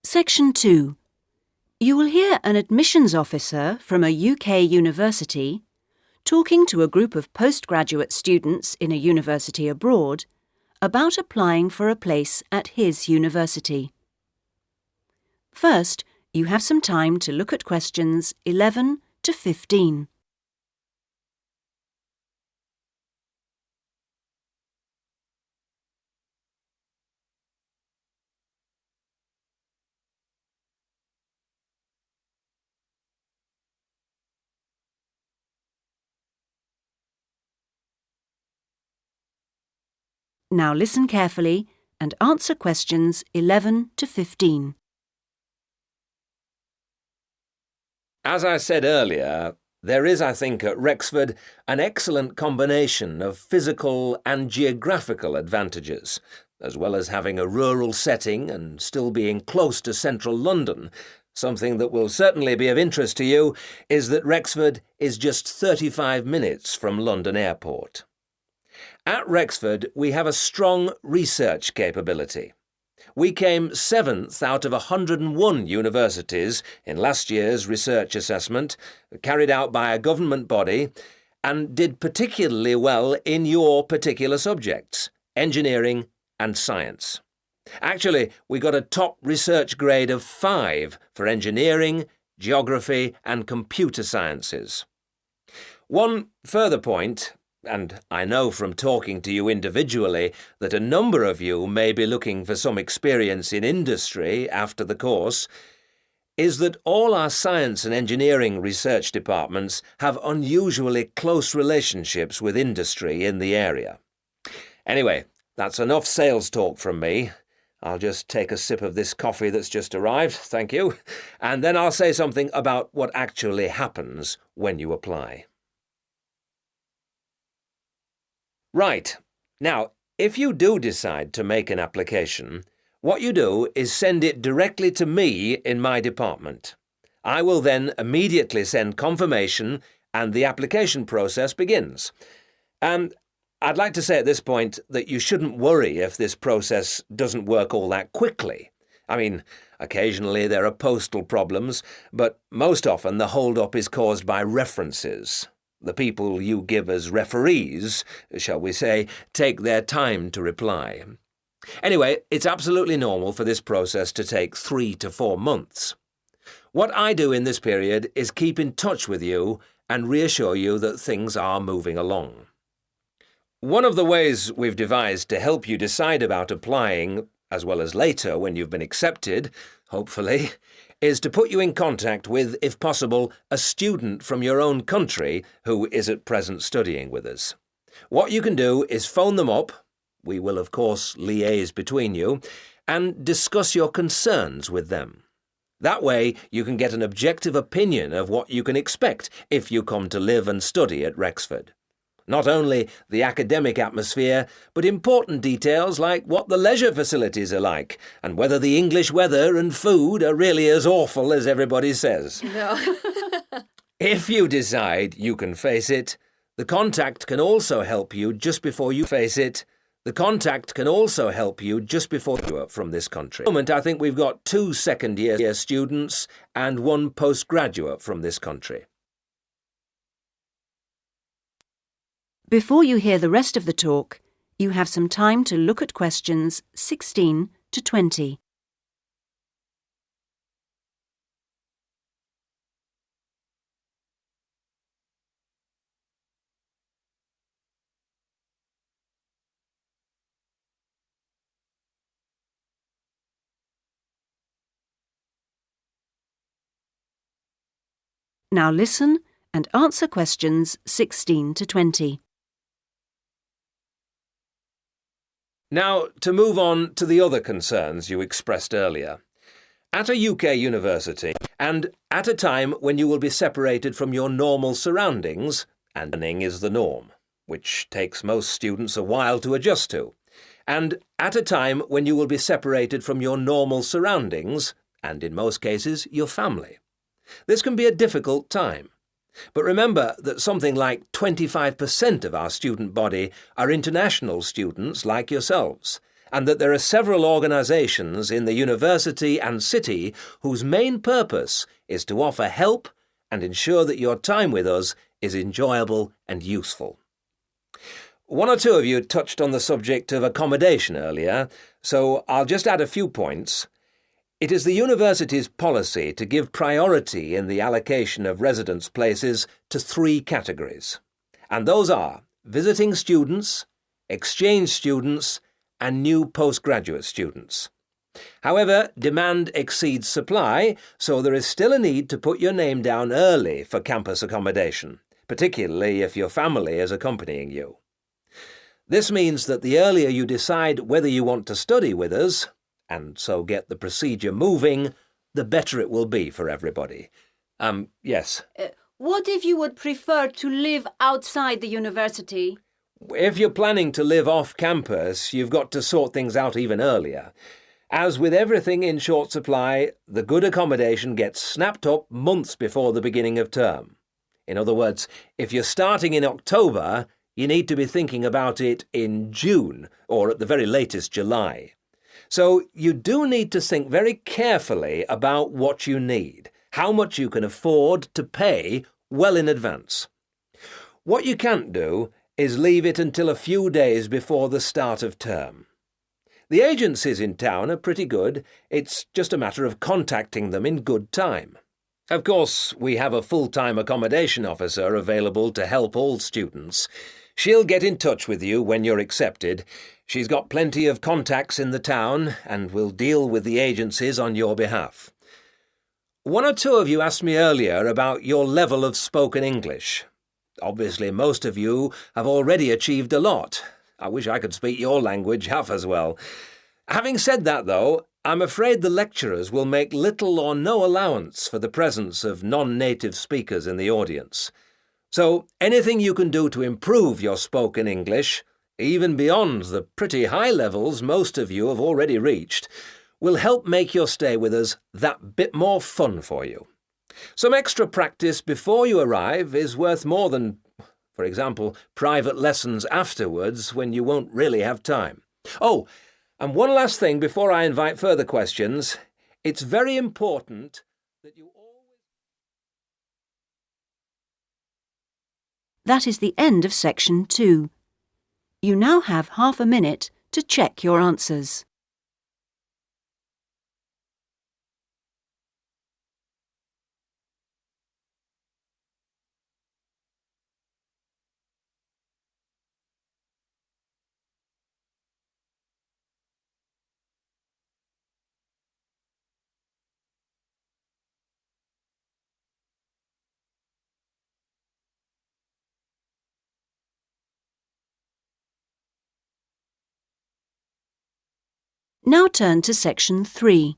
Section 2. You will hear an admissions officer from a UK university talking to a group of postgraduate students in a university abroad about applying for a place at his university. First, you have some time to look at questions 11 to 15. Now listen carefully and answer questions 11 to 15. As I said earlier, there is, I think, at Rexford an excellent combination of physical and geographical advantages, as well as having a rural setting and still being close to central London. Something that will certainly be of interest to you is that Rexford is just 35 minutes from London Airport. At Rexford, we have a strong research capability. We came 7th out of 101 universities in last year's research assessment, carried out by a government body, and did particularly well in your particular subjects, engineering and science. Actually, we got a top research grade of 5 for engineering, geography and computer sciences. One further point, and I know from talking to you individually that a number of you may be looking for some experience in industry after the course, is that all our science and engineering research departments have unusually close relationships with industry in the area. Anyway, that's enough sales talk from me. I'll just take a sip of this coffee that's just arrived, thank you, and then I'll say something about what actually happens when you apply. Right. Now, if you do decide to make an application, what you do is send it directly to me in my department. I will then immediately send confirmation and the application process begins. And I'd like to say at this point that you shouldn't worry if this process doesn't work all that quickly. I mean, occasionally there are postal problems, but most often the hold-up is caused by references. The people you give as referees, shall we say, take their time to reply. Anyway, it's absolutely normal for this process to take 3 to 4 months. What I do in this period is keep in touch with you and reassure you that things are moving along. One of the ways we've devised to help you decide about applying, as well as later when you've been accepted, hopefully, is to put you in contact with, if possible, a student from your own country who is at present studying with us. What you can do is phone them up, we will of course liaise between you, and discuss your concerns with them. That way you can get an objective opinion of what you can expect if you come to live and study at Rexford. Not only the academic atmosphere, but important details like what the leisure facilities are like, and whether the English weather and food are really as awful as everybody says. No. If you decide you can face it, the contact can also help you just before you face it. The contact can also help you just before you are from this country. At the moment, I think we've got 2 second-year students and 1 postgraduate from this country. Before you hear the rest of the talk, you have some time to look at questions 16 to 20. Now listen and answer questions 16 to 20. Now, to move on to the other concerns you expressed earlier. At a UK university, and at a time when you will be separated from your normal surroundings, and learning is the norm, which takes most students a while to adjust to, and at a time when you will be separated from your normal surroundings, and in most cases your family. This can be a difficult time. But remember that something like 25% of our student body are international students like yourselves, and that there are several organisations in the university and city whose main purpose is to offer help and ensure that your time with us is enjoyable and useful. One or two of you touched on the subject of accommodation earlier, so I'll just add a few points. It is the university's policy to give priority in the allocation of residence places to 3 categories, and those are visiting students, exchange students, and new postgraduate students. However, demand exceeds supply, so there is still a need to put your name down early for campus accommodation, particularly if your family is accompanying you. This means that the earlier you decide whether you want to study with us, and so get the procedure moving, the better it will be for everybody. Yes? What if you would prefer to live outside the university? If you're planning to live off campus, you've got to sort things out even earlier. As with everything in short supply, the good accommodation gets snapped up months before the beginning of term. In other words, if you're starting in October, you need to be thinking about it in June, or at the very latest July. So you do need to think very carefully about what you need, how much you can afford to pay well in advance. What you can't do is leave it until a few days before the start of term. The agencies in town are pretty good. It's just a matter of contacting them in good time. Of course, we have a full-time accommodation officer available to help all students. She'll get in touch with you when you're accepted. She's got plenty of contacts in the town and will deal with the agencies on your behalf. One or two of you asked me earlier about your level of spoken English. Obviously, most of you have already achieved a lot. I wish I could speak your language half as well. Having said that, though, I'm afraid the lecturers will make little or no allowance for the presence of non-native speakers in the audience. So anything you can do to improve your spoken English, even beyond the pretty high levels most of you have already reached, will help make your stay with us that bit more fun for you. Some extra practice before you arrive is worth more than, for example, private lessons afterwards when you won't really have time. Oh, and one last thing before I invite further questions. It's very important that you always... That is the end of section 2. You now have half a minute to check your answers. Now turn to section 3.